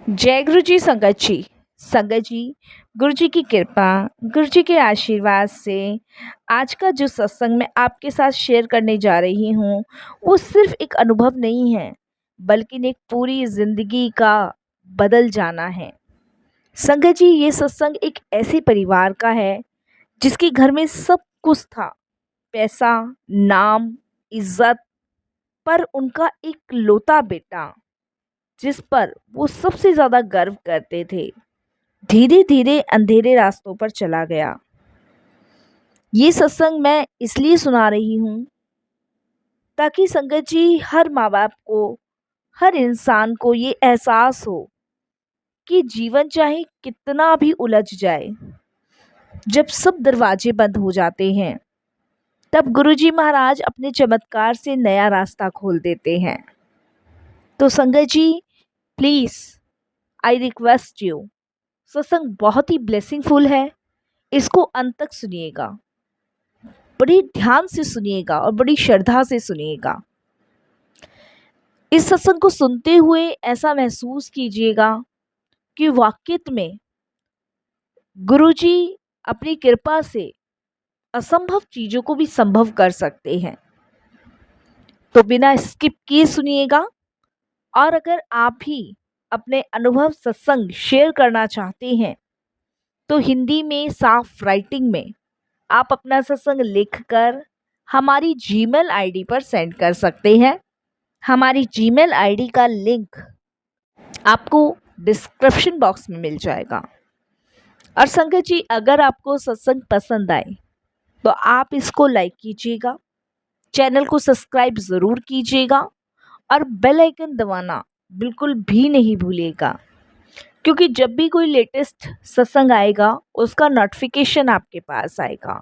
जय गुरु जी संगत जी। संगत जी, गुरु जी की कृपा, गुरु जी के आशीर्वाद से आज का जो सत्संग मैं आपके साथ शेयर करने जा रही हूँ, वो सिर्फ एक अनुभव नहीं है, बल्कि एक पूरी ज़िंदगी का बदल जाना है। संगत जी, ये सत्संग एक ऐसे परिवार का है जिसके घर में सब कुछ था, पैसा, नाम, इज्जत, पर उनका एक लौता बेटा जिस पर वो सबसे ज़्यादा गर्व करते थे, धीरे धीरे अंधेरे रास्तों पर चला गया। ये सत्संग मैं इसलिए सुना रही हूँ ताकि संगत जी, हर माँ बाप को, हर इंसान को ये एहसास हो कि जीवन चाहे कितना भी उलझ जाए, जब सब दरवाजे बंद हो जाते हैं तब गुरुजी महाराज अपने चमत्कार से नया रास्ता खोल देते हैं। तो संगत जी, प्लीज़, आई रिक्वेस्ट यू, सत्संग बहुत ही ब्लेसिंगफुल है, इसको अंत तक सुनिएगा, बड़ी ध्यान से सुनिएगा और बड़ी श्रद्धा से सुनिएगा। इस सत्संग को सुनते हुए ऐसा महसूस कीजिएगा कि वाकई में गुरुजी अपनी कृपा से असंभव चीज़ों को भी संभव कर सकते हैं। तो बिना स्किप किए सुनिएगा। और अगर आप भी अपने अनुभव सत्संग शेयर करना चाहते हैं तो हिंदी में साफ राइटिंग में आप अपना सत्संग लिखकर हमारी जीमेल आईडी पर सेंड कर सकते हैं। हमारी जीमेल आईडी का लिंक आपको डिस्क्रिप्शन बॉक्स में मिल जाएगा। और संगत जी, अगर आपको सत्संग पसंद आए तो आप इसको लाइक कीजिएगा, चैनल को सब्सक्राइब ज़रूर कीजिएगा और बेल आइकन दबाना बिल्कुल भी नहीं भूलिएगा, क्योंकि जब भी कोई लेटेस्ट सत्संग आएगा उसका नोटिफिकेशन आपके पास आएगा।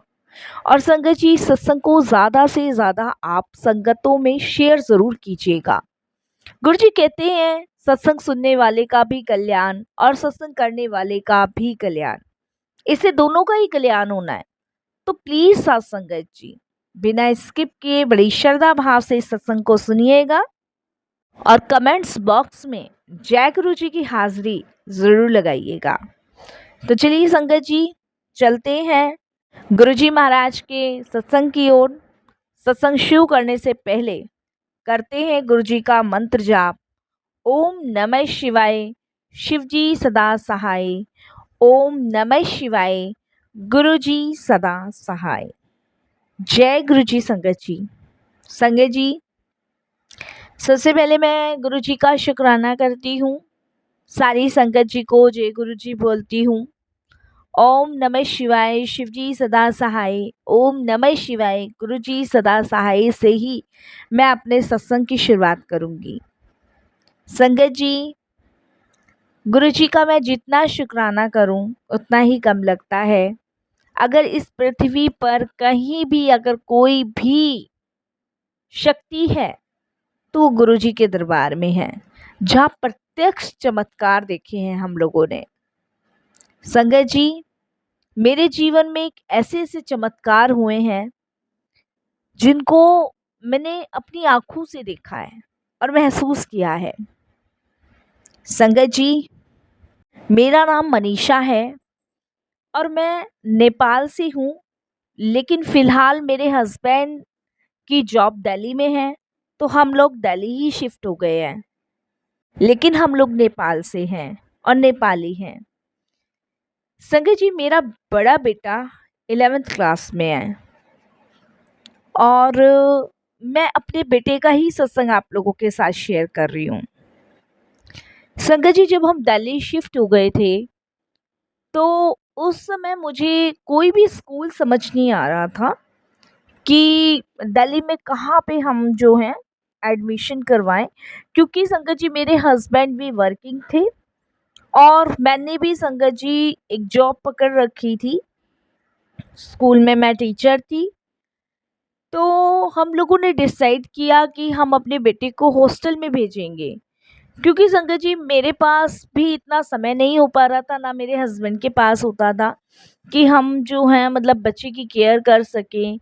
और संगत जी, सत्संग को ज़्यादा से ज़्यादा आप संगतों में शेयर ज़रूर कीजिएगा। गुरु जी कहते हैं, सत्संग सुनने वाले का भी कल्याण और सत्संग करने वाले का भी कल्याण, इससे दोनों का ही कल्याण होना है। तो प्लीज़ साथ संगत जी, बिना स्किप किए बड़ी श्रद्धा भाव से इस सत्संग को सुनिएगा और कमेंट्स बॉक्स में जय गुरु जी की हाजिरी ज़रूर लगाइएगा। तो चलिए संगत जी, चलते हैं गुरुजी महाराज के सत्संग की ओर। सत्संग शुरू करने से पहले करते हैं गुरुजी का मंत्र जाप। ओम नमः शिवाय, शिवजी सदा सहाय। ओम नमः शिवाय, गुरुजी सदा सहाय। जय गुरुजी संगत जी। संगत जी, सबसे पहले मैं गुरुजी का शुक्राना करती हूँ, सारी संगत जी को जय गुरुजी बोलती हूँ। ओम नमः शिवाय, शिवजी सदा सहाय। ओम नमः शिवाय, गुरुजी सदा सहाय से ही मैं अपने सत्संग की शुरुआत करूंगी। संगत जी, गुरुजी का मैं जितना शुक्राना करूं उतना ही कम लगता है। अगर इस पृथ्वी पर कहीं भी अगर कोई भी शक्ति है तो वो गुरुजी के दरबार में है, जहाँ प्रत्यक्ष चमत्कार देखे हैं हम लोगों ने। संगत जी, मेरे जीवन में एक ऐसे ऐसे चमत्कार हुए हैं जिनको मैंने अपनी आँखों से देखा है और महसूस किया है। संगत जी, मेरा नाम मनीषा है और मैं नेपाल से हूँ, लेकिन फ़िलहाल मेरे हस्बैंड की जॉब दिल्ली में है, तो हम लोग दिल्ली ही शिफ्ट हो गए हैं, लेकिन हम लोग नेपाल से हैं और नेपाली हैं। संगत जी, मेरा बड़ा बेटा 11th क्लास में है और मैं अपने बेटे का ही सत्संग आप लोगों के साथ शेयर कर रही हूँ। संगत जी, जब हम दिल्ली शिफ्ट हो गए थे तो उस समय मुझे कोई भी स्कूल समझ नहीं आ रहा था कि दिल्ली में कहाँ पे हम जो हैं एडमिशन करवाएं, क्योंकि संगत जी मेरे हस्बैंड भी वर्किंग थे और मैंने भी संगत जी एक जॉब पकड़ रखी थी। स्कूल में मैं टीचर थी। तो हम लोगों ने डिसाइड किया कि हम अपने बेटे को हॉस्टल में भेजेंगे, क्योंकि संगत जी मेरे पास भी इतना समय नहीं हो पा रहा था, ना मेरे हस्बैंड के पास होता था कि हम जो हैं मतलब बच्चे की केयर कर सकें,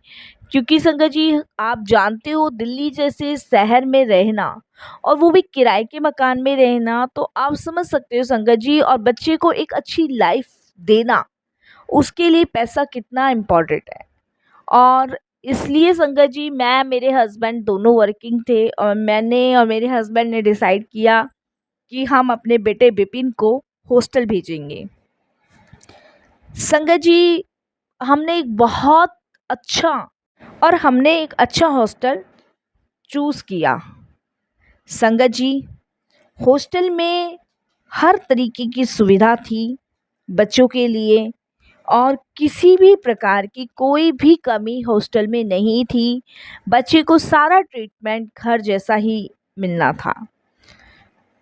क्योंकि संगत जी, आप जानते हो दिल्ली जैसे शहर में रहना और वो भी किराए के मकान में रहना, तो आप समझ सकते हो संगत जी, और बच्चे को एक अच्छी लाइफ देना, उसके लिए पैसा कितना इम्पोर्टेंट है। और इसलिए संगत जी, मैं मेरे हस्बैंड दोनों वर्किंग थे और मैंने और मेरे हस्बैंड ने डिसाइड किया कि हम अपने बेटे विपिन को हॉस्टल भेजेंगे। संगत जी, हमने एक बहुत अच्छा हमने एक अच्छा हॉस्टल चूज़ किया। संगत जी, हॉस्टल में हर तरीके की सुविधा थी बच्चों के लिए, और किसी भी प्रकार की कोई भी कमी हॉस्टल में नहीं थी। बच्चे को सारा ट्रीटमेंट घर जैसा ही मिलना था।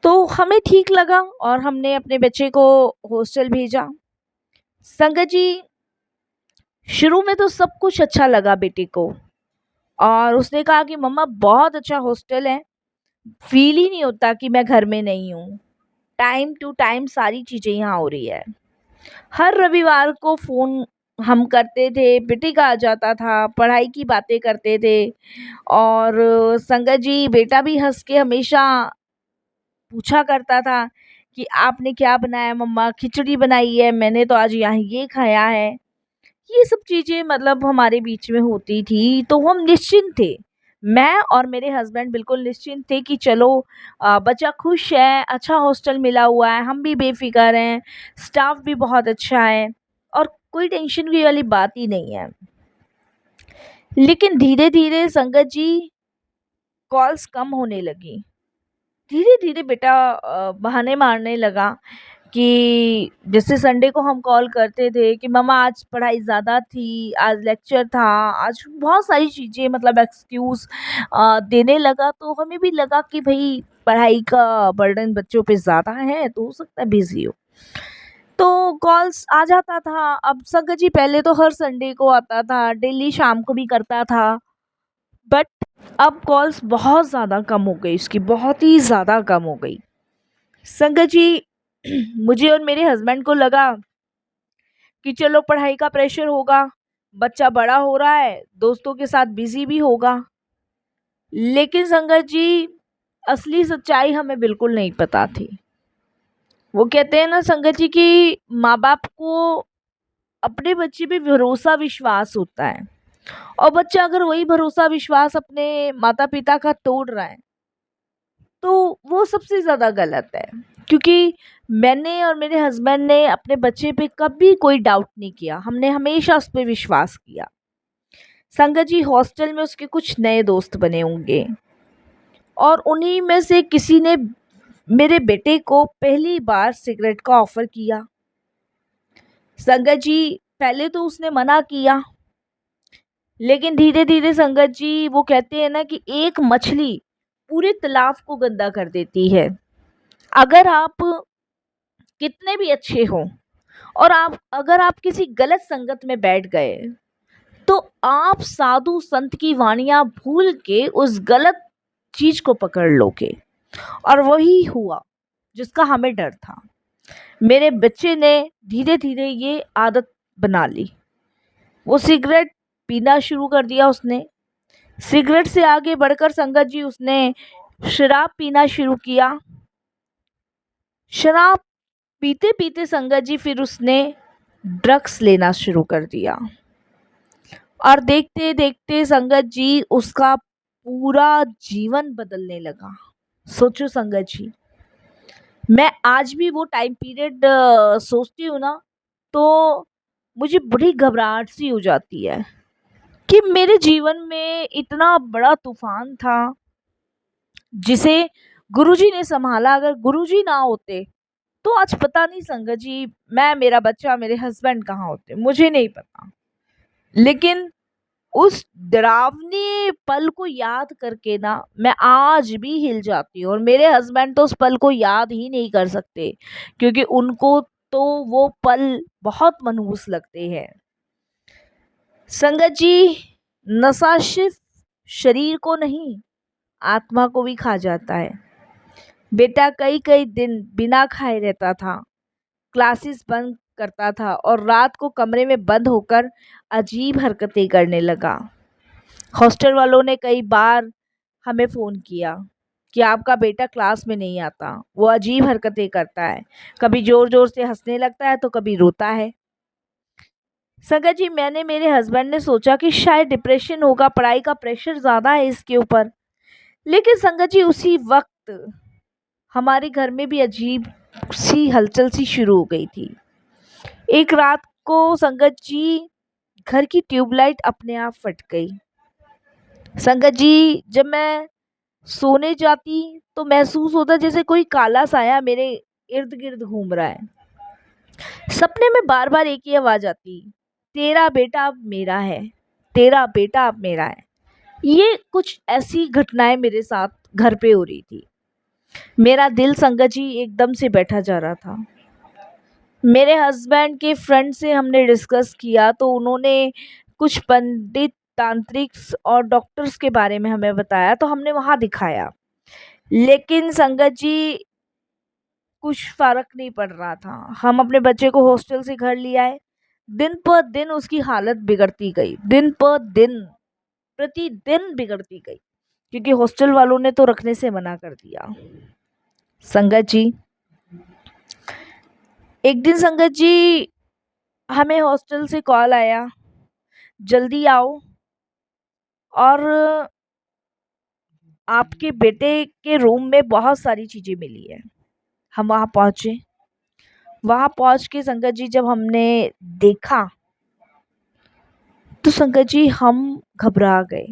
तो हमें ठीक लगा और हमने अपने बच्चे को हॉस्टल भेजा। संगत जी, शुरू में तो सब कुछ अच्छा लगा बेटे को, और उसने कहा कि मम्मा बहुत अच्छा हॉस्टल है, फील ही नहीं होता कि मैं घर में नहीं हूँ। टाइम टू टाइम सारी चीज़ें यहाँ हो रही है। हर रविवार को फ़ोन हम करते थे, बेटे का आ जाता था, पढ़ाई की बातें करते थे। और संगत जी, बेटा भी हंस के हमेशा पूछा करता था कि आपने क्या बनाया मम्मा, खिचड़ी बनाई है, मैंने तो आज यहाँ ये खाया है। ये सब चीज़ें मतलब हमारे बीच में होती थी, तो हम निश्चिंत थे। मैं और मेरे हस्बैंड बिल्कुल निश्चिंत थे कि चलो, बच्चा खुश है, अच्छा हॉस्टल मिला हुआ है, हम भी बेफ़िक्र हैं, स्टाफ भी बहुत अच्छा है और कोई टेंशन की वाली बात ही नहीं है। लेकिन धीरे-धीरे संगत जी, कॉल्स कम होने लगी। धीरे-धीरे बेटा बहाने मारने लगा कि जैसे संडे को हम कॉल करते थे कि मम्मा आज पढ़ाई ज़्यादा थी, आज लेक्चर था, आज बहुत सारी चीज़ें मतलब एक्सक्यूज़ देने लगा। तो हमें भी लगा कि भई पढ़ाई का बर्डन बच्चों पे ज़्यादा है, तो हो सकता है बिज़ी हो। तो कॉल्स आ जाता था। अब संगत जी, पहले तो हर संडे को आता था, डेली शाम को भी करता था, बट अब कॉल्स बहुत ज़्यादा कम हो गई उसकी, बहुत ही ज़्यादा कम हो गई। संगत जी, मुझे और मेरे हस्बैंड को लगा कि चलो पढ़ाई का प्रेशर होगा, बच्चा बड़ा हो रहा है, दोस्तों के साथ बिज़ी भी होगा। लेकिन संगत जी, असली सच्चाई हमें बिल्कुल नहीं पता थी। वो कहते हैं ना संगत जी कि माँ-बाप को अपने बच्चे पे भरोसा विश्वास होता है, और बच्चा अगर वही भरोसा विश्वास अपने माता-पिता का तोड़ रहा है, तो वो सबसे ज़्यादा गलत है। क्योंकि मैंने और मेरे हस्बैंड ने अपने बच्चे पे कभी कोई डाउट नहीं किया, हमने हमेशा उस पे विश्वास किया। संगत जी, हॉस्टल में उसके कुछ नए दोस्त बने होंगे, और उन्हीं में से किसी ने मेरे बेटे को पहली बार सिगरेट का ऑफ़र किया। संगत जी, पहले तो उसने मना किया, लेकिन धीरे-धीरे संगत जी, वो कहते हैं ना कि एक मछली पूरे तालाब को गंदा कर देती है। अगर आप कितने भी अच्छे हों, और अगर आप किसी गलत संगत में बैठ गए, तो आप साधु संत की वाणियाँ भूल के उस गलत चीज़ को पकड़ लोगे, और वही हुआ जिसका हमें डर था। मेरे बच्चे ने धीरे-धीरे ये आदत बना ली। वो सिगरेट पीना शुरू कर दिया उसने। सिगरेट से आगे बढ़कर संगत जी, उसने शराब पीना शुरू किया। शराब पीते-पीते संगत जी, फिर उसने ड्रग्स लेना शुरू कर दिया, और देखते-देखते संगत जी, उसका पूरा जीवन बदलने लगा। सोचो संगत जी, मैं आज भी वो टाइम पीरियड सोचती हूँ ना, तो मुझे बड़ी घबराहट सी हो जाती है कि मेरे जीवन में इतना बड़ा तूफ़ान था, जिसे गुरुजी ने सँभाला। अगर गुरुजी ना होते, तो आज पता नहीं संगत जी, मैं, मेरा बच्चा, मेरे हस्बैंड कहाँ होते, मुझे नहीं पता। लेकिन उस डरावने पल को याद करके ना, मैं आज भी हिल जाती हूँ, और मेरे हस्बैंड तो उस पल को याद ही नहीं कर सकते, क्योंकि उनको तो वो पल बहुत मनहूस लगते हैं। संगत जी, नशा सिर्फ शरीर को नहीं, आत्मा को भी खा जाता है। बेटा कई कई दिन बिना खाए रहता था, क्लासेस बंद करता था, और रात को कमरे में बंद होकर अजीब हरकतें करने लगा। हॉस्टल वालों ने कई बार हमें फ़ोन किया कि आपका बेटा क्लास में नहीं आता, वो अजीब हरकतें करता है, कभी ज़ोर-ज़ोर से हँसने लगता है तो कभी रोता है। संगत जी, मैंने मेरे हस्बैंड ने सोचा कि शायद डिप्रेशन होगा, पढ़ाई का प्रेशर ज़्यादा है इसके ऊपर। लेकिन संगत जी, उसी वक़्त हमारे घर में भी अजीब सी हलचल सी शुरू हो गई थी। एक रात को संगत जी, घर की ट्यूबलाइट अपने आप फट गई। संगत जी, जब मैं सोने जाती तो महसूस होता जैसे कोई काला साया मेरे इर्द गिर्द घूम रहा है। सपने में बार बार एक ही आवाज आती, तेरा बेटा अब मेरा है, तेरा बेटा अब मेरा है। ये कुछ ऐसी घटनाएं मेरे साथ घर पे हो रही थी। मेरा दिल संगत जी एकदम से बैठा जा रहा था। मेरे हस्बैंड के फ्रेंड से हमने डिस्कस किया तो उन्होंने कुछ पंडित, तांत्रिक और डॉक्टर्स के बारे में हमें बताया, तो हमने वहाँ दिखाया। लेकिन संगत जी, कुछ फ़र्क नहीं पड़ रहा था। हम अपने बच्चे को हॉस्टल से घर ले आए। दिन पर दिन उसकी हालत बिगड़ती गई, दिन पर दिन, प्रतिदिन बिगड़ती गई, क्योंकि हॉस्टल वालों ने तो रखने से मना कर दिया। संगत जी, एक दिन संगत जी, हमें हॉस्टल से कॉल आया, जल्दी आओ और आपके बेटे के रूम में बहुत सारी चीज़ें मिली है। हम वहाँ पहुँचे। वहाँ पहुँच के संगत जी, जब हमने देखा तो संगत जी, हम घबरा गए।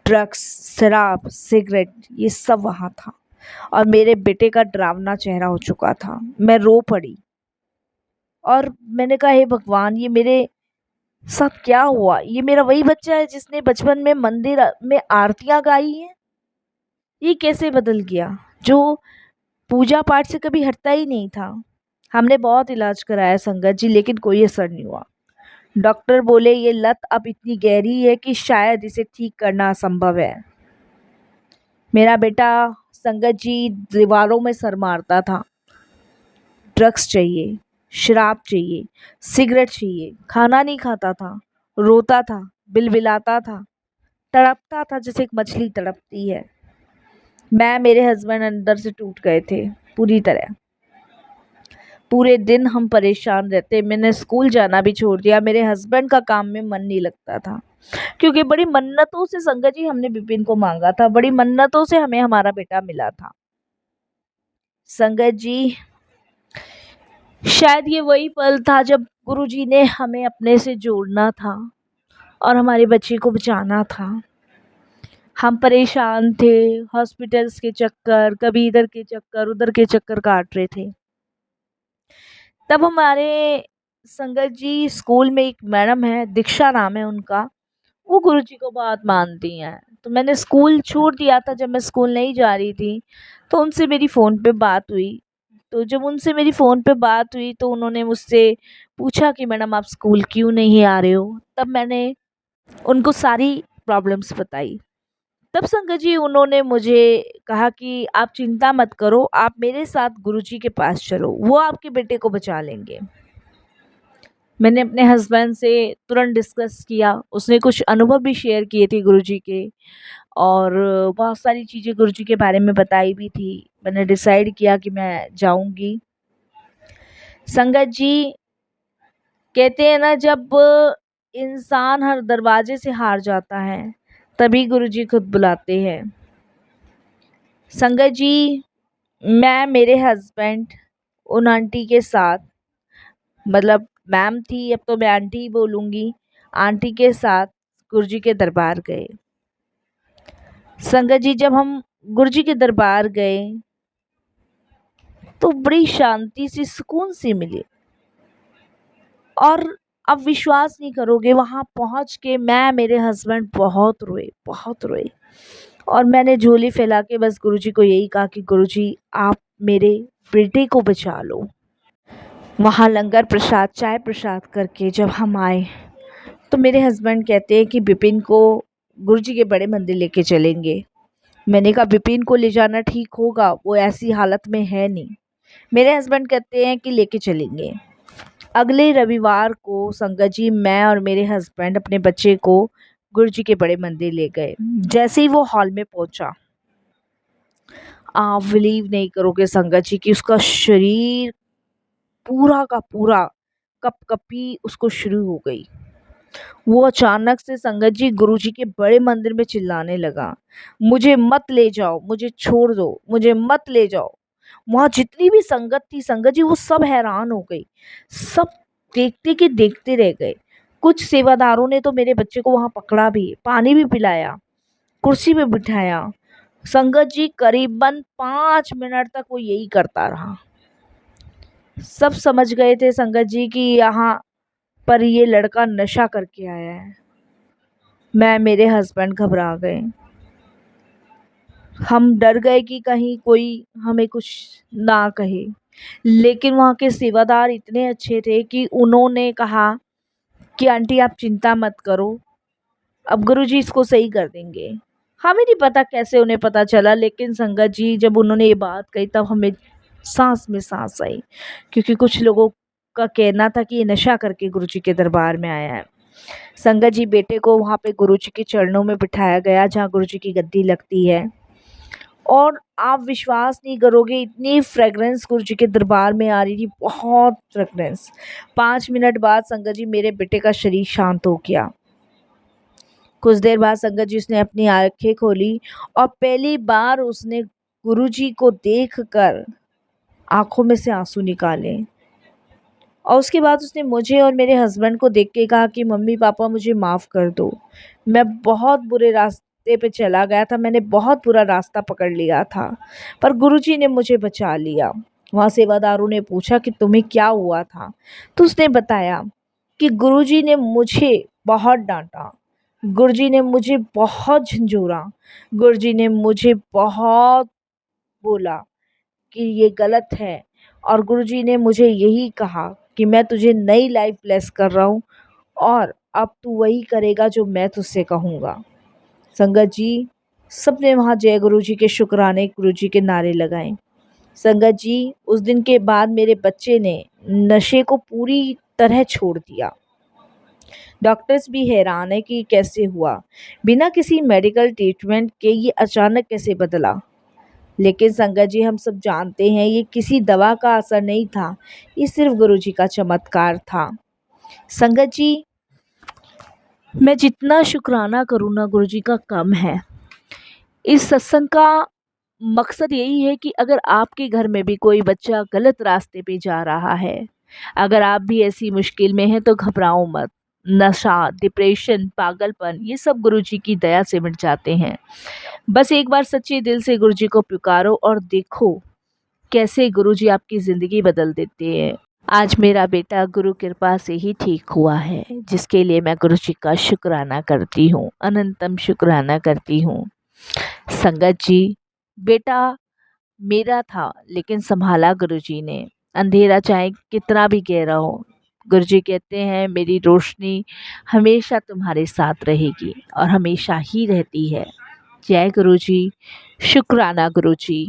ड्रग्स, शराब, सिगरेट, ये सब वहाँ था और मेरे बेटे का डरावना चेहरा हो चुका था। मैं रो पड़ी और मैंने कहा, हे भगवान, ये मेरे साथ क्या हुआ? ये मेरा वही बच्चा है जिसने बचपन में मंदिर में आरतियां गाई हैं? ये कैसे बदल गया, जो पूजा पाठ से कभी हटता ही नहीं था? हमने बहुत इलाज कराया संगत जी, लेकिन कोई असर नहीं हुआ। डॉक्टर बोले ये लत अब इतनी गहरी है कि शायद इसे ठीक करना असंभव है। मेरा बेटा संगत जी दीवारों में सर मारता था। ड्रग्स चाहिए, शराब चाहिए, सिगरेट चाहिए, खाना नहीं खाता था, रोता था, बिलबिलाता था, तड़पता था जैसे एक मछली तड़पती है। मैं, मेरे हस्बैंड अंदर से टूट गए थे पूरी तरह। पूरे दिन हम परेशान रहते। मैंने स्कूल जाना भी छोड़ दिया। मेरे हस्बैंड का काम में मन नहीं लगता था, क्योंकि बड़ी मन्नतों से संगत जी हमने विपिन को मांगा था, बड़ी मन्नतों से हमें हमारा बेटा मिला था। संगत जी, शायद ये वही पल था जब गुरुजी ने हमें अपने से जोड़ना था और हमारे बच्चे को बचाना था। हम परेशान थे, हॉस्पिटल्स के चक्कर, कभी इधर के चक्कर उधर के चक्कर काट रहे थे। तब हमारे संगत जी, स्कूल में एक मैडम है, दीक्षा नाम है उनका, वो गुरुजी को बहुत मानती हैं। तो मैंने स्कूल छोड़ दिया था, जब मैं स्कूल नहीं जा रही थी तो उनसे मेरी फ़ोन पे बात हुई। तो जब उनसे मेरी फ़ोन पे बात हुई तो उन्होंने मुझसे पूछा कि मैडम आप स्कूल क्यों नहीं आ रहे हो? तब मैंने उनको सारी प्रॉब्लम्स बताई। तब संगत जी, उन्होंने मुझे कहा कि आप चिंता मत करो, आप मेरे साथ गुरुजी के पास चलो, वो आपके बेटे को बचा लेंगे। मैंने अपने हस्बैंड से तुरंत डिस्कस किया, उसने कुछ अनुभव भी शेयर किए थे गुरुजी के और बहुत सारी चीज़ें गुरुजी के बारे में बताई भी थी। मैंने डिसाइड किया कि मैं जाऊंगी। संगत जी, कहते हैं ना, जब इंसान हर दरवाजे से हार जाता है तभी गुरुजी खुद बुलाते हैं। संगत जी, मैं, मेरे हस्बैंड, उन आंटी के साथ, मतलब मैम थी, अब तो मैं आंटी ही बोलूँगी, आंटी के साथ गुरुजी के दरबार गए। संगत जी, जब हम गुरुजी के दरबार गए तो बड़ी शांति सी, सुकून सी मिली। और अब विश्वास नहीं करोगे, वहाँ पहुँच के मैं, मेरे हस्बैंड बहुत रोए, बहुत रोए। और मैंने झोली फैला के बस गुरुजी को यही कहा कि गुरुजी, आप मेरे बेटे को बचा लो। वहाँ लंगर प्रसाद, चाय प्रसाद करके जब हम आए तो मेरे हस्बैंड कहते हैं कि विपिन को गुरुजी के बड़े मंदिर लेके चलेंगे। मैंने कहा, विपिन को ले जाना ठीक होगा? वो ऐसी हालत में है नहीं। मेरे हस्बैंड कहते हैं कि लेके चलेंगे। अगले रविवार को संगत जी, मैं और मेरे हस्बैंड अपने बच्चे को गुरुजी के बड़े मंदिर ले गए। जैसे ही वो हॉल में पहुंचा, आप बिलीव नहीं करोगे संगत जी कि उसका शरीर पूरा का पूरा कपकपी उसको शुरू हो गई। वो अचानक से संगत जी गुरुजी के बड़े मंदिर में चिल्लाने लगा, मुझे मत ले जाओ, मुझे छोड़ दो, मुझे मत ले जाओ। वहां जितनी भी संगत थी संगत जी, वो सब हैरान हो गई। सब देखते के देखते रह गए। कुछ सेवादारों ने तो मेरे बच्चे को वहां पकड़ा भी, पानी भी पिलाया, कुर्सी पे बिठाया। संगत जी करीबन 5 मिनट तक वो यही करता रहा। सब समझ गए थे संगत जी कि यहाँ पर ये लड़का नशा करके आया है। मैं, मेरे हस्बैंड घबरा गए। हम डर गए कि कहीं कोई हमें कुछ ना कहे। लेकिन वहाँ के सेवादार इतने अच्छे थे कि उन्होंने कहा कि आंटी आप चिंता मत करो, अब गुरुजी इसको सही कर देंगे। हमें नहीं पता कैसे उन्हें पता चला, लेकिन संगत जी जब उन्होंने ये बात कही तब हमें सांस में सांस आई, क्योंकि कुछ लोगों का कहना था कि ये नशा करके गुरुजी के दरबार में आया है। संगत जी बेटे को वहाँ पे गुरुजी के चरणों में बिठाया गया, जहाँ गुरुजी की गद्दी लगती है। और आप विश्वास नहीं करोगे, इतनी फ्रेगरेंस गुरुजी के दरबार में आ रही थी, बहुत फ्रेगरेंस। 5 मिनट बाद संगत जी मेरे बेटे का शरीर शांत हो गया। कुछ देर बाद संगत जी उसने अपनी आंखें खोली और पहली बार उसने गुरुजी को देखकर आंखों में से आंसू निकाले। और उसके बाद उसने मुझे और मेरे हस्बैंड को देख के कहा कि मम्मी पापा मुझे माफ़ कर दो, मैं बहुत बुरे रास्ते पे चला गया था, मैंने बहुत बुरा रास्ता पकड़ लिया था, पर गुरुजी ने मुझे बचा लिया। वहाँ सेवादारों ने पूछा कि तुम्हें क्या हुआ था, तो उसने बताया कि गुरुजी ने मुझे बहुत डांटा, गुरुजी ने मुझे बहुत झंझोरा, गुरुजी ने मुझे बहुत बोला कि ये गलत है, और गुरुजी ने मुझे यही कहा कि मैं तुझे नई लाइफ ब्लेस कर रहा हूँ और अब तू वही करेगा जो मैं तुझसे कहूँगा। संगत जी सबने वहाँ जय गुरुजी के शुक्राने गुरुजी के नारे लगाए। संगत जी उस दिन के बाद मेरे बच्चे ने नशे को पूरी तरह छोड़ दिया। डॉक्टर्स भी हैरान है कि कैसे हुआ, बिना किसी मेडिकल ट्रीटमेंट के ये अचानक कैसे बदला। लेकिन संगत जी हम सब जानते हैं ये किसी दवा का असर नहीं था, ये सिर्फ गुरुजी का चमत्कार था। संगत जी मैं जितना शुक्राना करूँ ना गुरुजी का कम है। इस सत्संग का मकसद यही है कि अगर आपके घर में भी कोई बच्चा गलत रास्ते पे जा रहा है, अगर आप भी ऐसी मुश्किल में हैं तो घबराओ मत। नशा, डिप्रेशन, पागलपन ये सब गुरुजी की दया से मिट जाते हैं। बस एक बार सच्चे दिल से गुरुजी को पुकारो और देखो कैसे गुरुजी आपकी ज़िंदगी बदल देते हैं। आज मेरा बेटा गुरु कृपा से ही ठीक हुआ है, जिसके लिए मैं गुरुजी का शुक्राना करती हूँ, अनंतम शुक्राना करती हूँ। संगत जी बेटा मेरा था लेकिन संभाला गुरुजी ने। अंधेरा चाहे कितना भी गहरा हो, गुरुजी कहते हैं मेरी रोशनी हमेशा तुम्हारे साथ रहेगी और हमेशा ही रहती है। जय गुरुजी, शुक्राना गुरुजी।